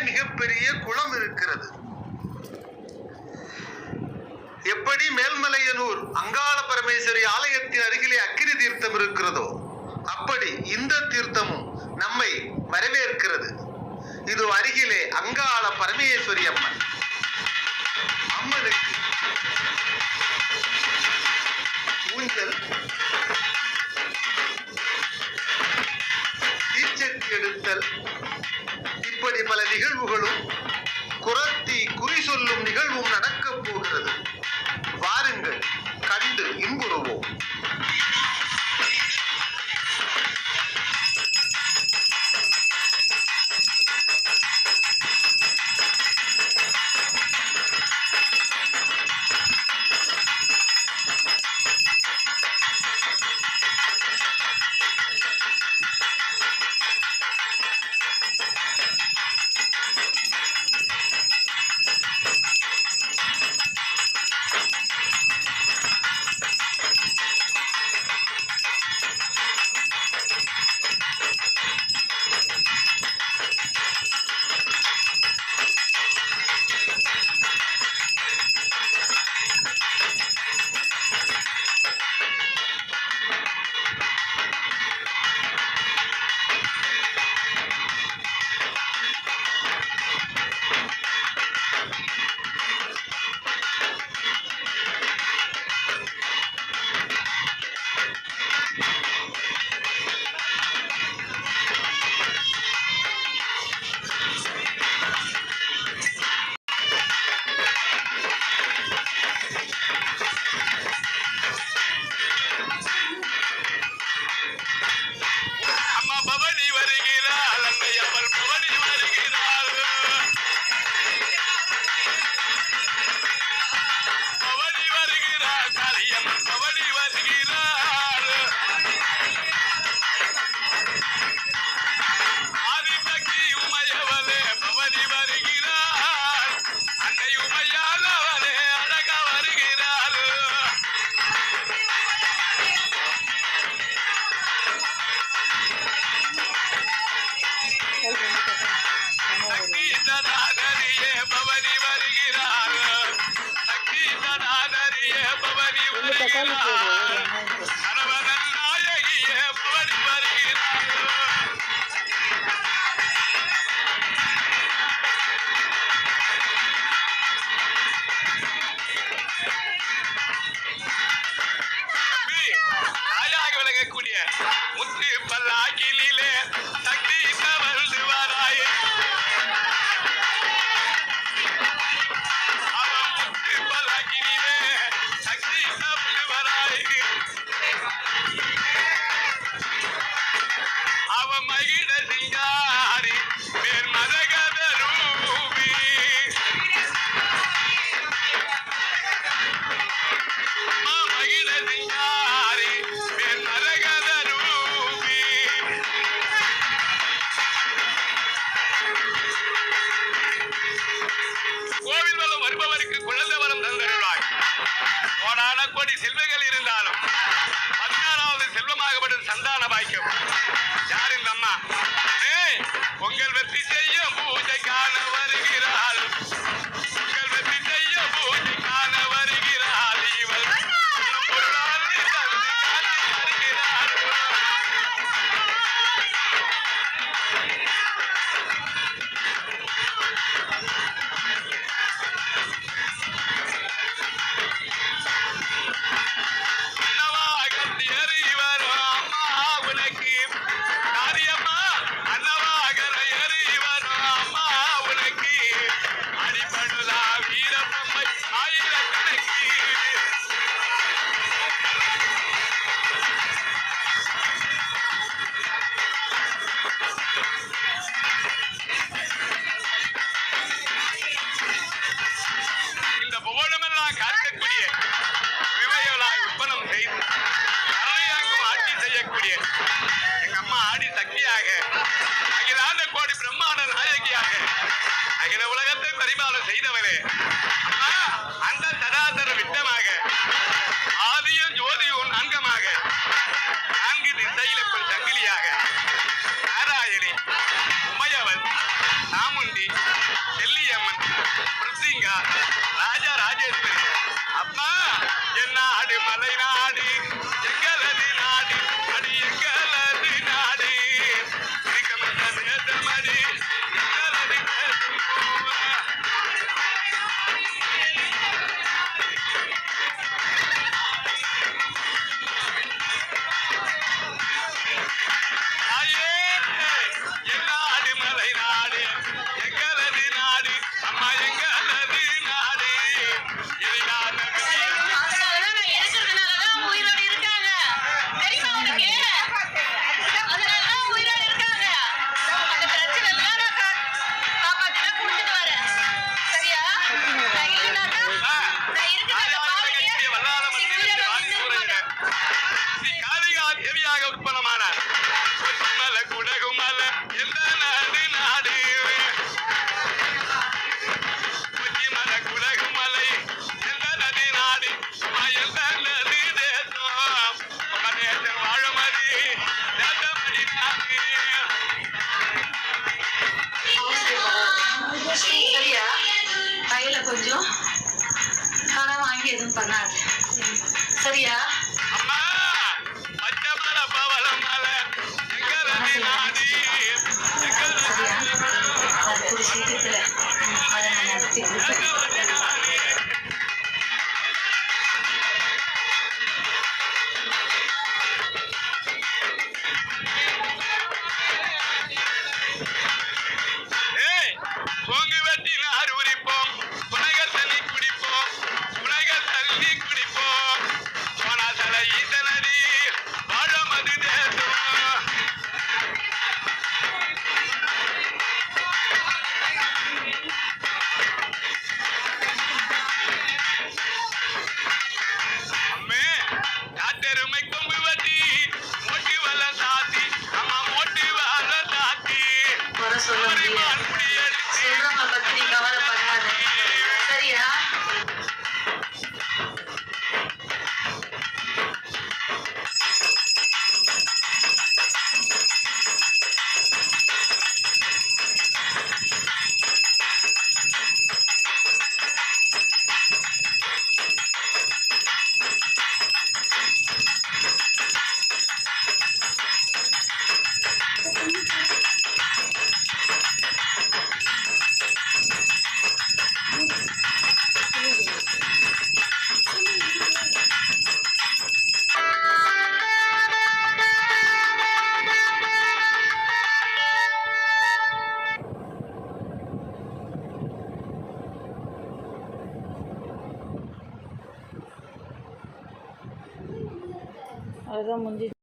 மிகப்பெரிய குளம் இருக்கிறது. எப்படி மேல்மலையனூர் அங்காள பரமேஸ்வரி ஆலயத்தின் அருகிலே அக்கினி தீர்த்தம் இருக்கிறதோ அப்படி இந்த தீர்த்தமும் நம்மை வரவேற்கிறது. இது அருகிலே அங்காள பரமேஸ்வரி அம்மன். அம்மனுக்கு ஊஞ்சல், தீச்சட்டி எடுத்தல், இப்படி பல நிகழ்வுகளும் குரத்தி குறி சொல்லும் நிகழ்வும் நடக்கப் போகிறது. வாருங்கள், கண்டு இன்புறுவோம். முத்து பல்லாக்கிலே சக்தி தவழ்ந்து வராயே, அவன் முத்து பல்லாக்கிலே சக்தி தவழ்ந்து வராயே, அவன் மகிழ சிங்காரி மேல் மதகத ரூபி, மகிழ சிங்காரி மேல் மதகத ரூபி. கோவில் வளம் வருபவருக்கு குழந்தை வரம் தந்தருளாய். கோடான கோடி செல்வங்கள் இருந்தாலும் 16வது செல்வமாகப்படும் சந்தான பாக்கியம். யார் இந்த அம்மா? பொங்கல் வெற்றி செய்ய பூஜை காண வருகிறாள், பொங்கல் வெற்றி செய்ய பூஜை காண வருகிறாள், இவள் பொருளாதார தந்து காட்டி வருகிறாள். எங்க அம்மா ஆடி சக்தியாக, அகிலாண்ட கோடி பிரம்மாண்ட நாயகியாக, அகில உலகத்தை பரிபாலனம் செய்தவரே, அந்த சதாசர விட்டமாக, ஆதியும் ஜோதியும் அங்கமாக, 4 திசையிலும் சங்கிலியாக, நாராயணி, உமையவள், சாமுண்டி, சீக்கிரத்தில் அதை நான் நடத்தி கொடுப்பேன். பொங்கு வெட்டி நார் உரிப்போம், புனக தண்ணி குடிப்போம், புனக தண்ணி குடிப்போம், போனா தலை ஈசனடி வாழ மது தேசம். அம்மே காட்டெருமை கொம்பு வெட்டி மோட்டி வல்ல சாத்தி, அம்மா மோட்டி வல்ல சாத்தி குறை சொல்ல முடியாது. சொல்றவங்க பத்தி நீ கவலைப்படாத, சரியா? அதுதான் முடிஞ்சு.